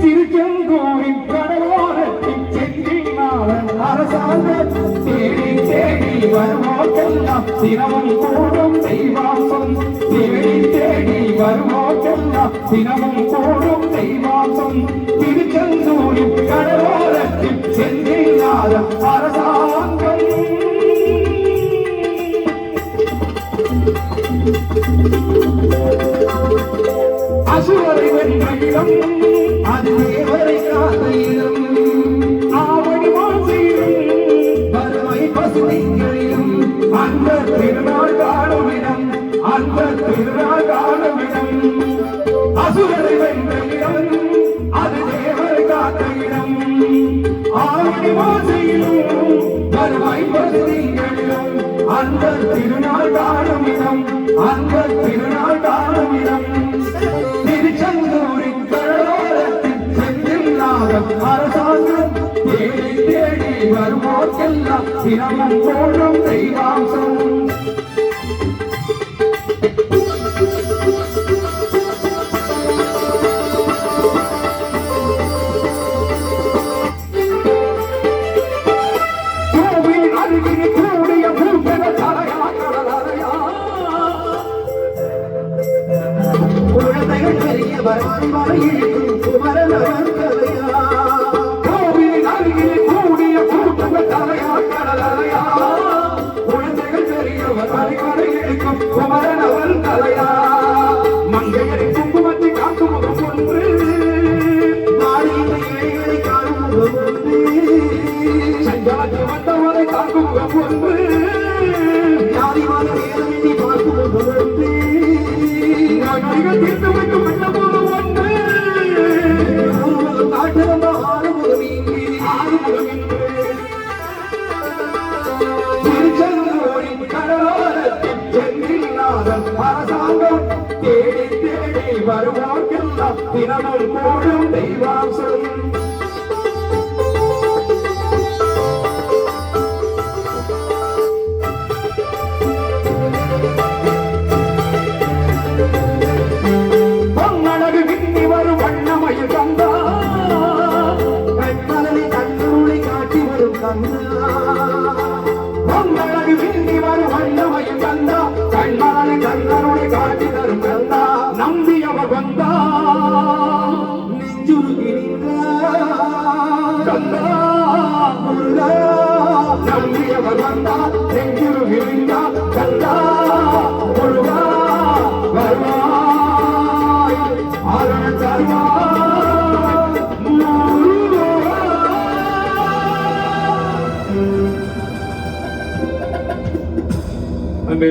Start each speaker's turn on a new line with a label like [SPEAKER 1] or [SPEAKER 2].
[SPEAKER 1] திருச்செந்தூரின் கடலோரத்தின் செந்தினாளன் அரசாங்கம் தேடி தேடி வருவோக்கெல்லாம் தினமும் கூடும் தெய்வாசம் தேடி தேடி வருவோக்கெல்லாம் தினமும் கூடும் தெய்வாசம் திருச்செந்தூரின் கடலோரத்தின் செந்தினாளன் அரசாங்கம் அசுரரை வென்ற இடம் அது தேவரை காத்த இடம் ஆவணி மாசியிலும் வறுமை பசுமைகளிலும் அந்த திருநாள் காணும் இடம் அந்த திருநாள் காணும் இடம் அசுரரை வென்ற இடம் அது தேவரை காத்த இடம் ஆவணி மாசியிலும் வறுமை பசுமைகளிலும் அந்த திருநாள் காணும் இடம் அந்த திருநாள் காணும் இடம் திருச்செந்தூரின் கடலோரத்தின் செந்தில்லாத அரசாங்கம் தேடி தேடி வருவோர்க்கெல்லாம் தினமும் போடும் தெய்வாம்சம் கோவில் அருகில் கூடிய பூங்கல தலையா கடலறையா குழந்தைகள் பெரியவர் மறையிலும் குமரனவன் கலையா கோவில் அருகில் கூடிய கூட்டங்கள் தலையா கடலறையா குழந்தைகள் பெரியவர் மறையிலும் குமரனவன் கலையா மங்கையரை குங்குமத்தை காக்கும் முகம் ஒன்று நாளில் இலைகளை காணும் முகம் ஒன்று சஞ்சலத்தில் வந்தவரை காக்கும் முகம் ஒன்று யாரிவான வேதமின்றி பார்க்கும் முகம் ஒன்று தீர்த்து வைக்கும் மன்னபோதும் ஒன்று காட்டு வந்த ஆறுமுகம் இன்று திருச்செந்தூரின் கடலோரத்தின் செந்தில்லாதன் அரசாங்கம் தேடி தேடி வருவோர்க்கெல்லாம் தினமும் கூடும் தெய்வாம்சம் பொங்கலகு விண்ணி வரும் வண்ணமயம் கந்தா கண்மாலை கந்தனுடைய காட்சி தரும் கந்தா நம்பியவர் வந்தா நெஞ்சுருகின்ற கந்தா முருகா நம்பியவர் வந்தா நெஞ்சுருகின்ற கந்தா முருகா வருவாய் அருண தருவாய்
[SPEAKER 2] அன்பே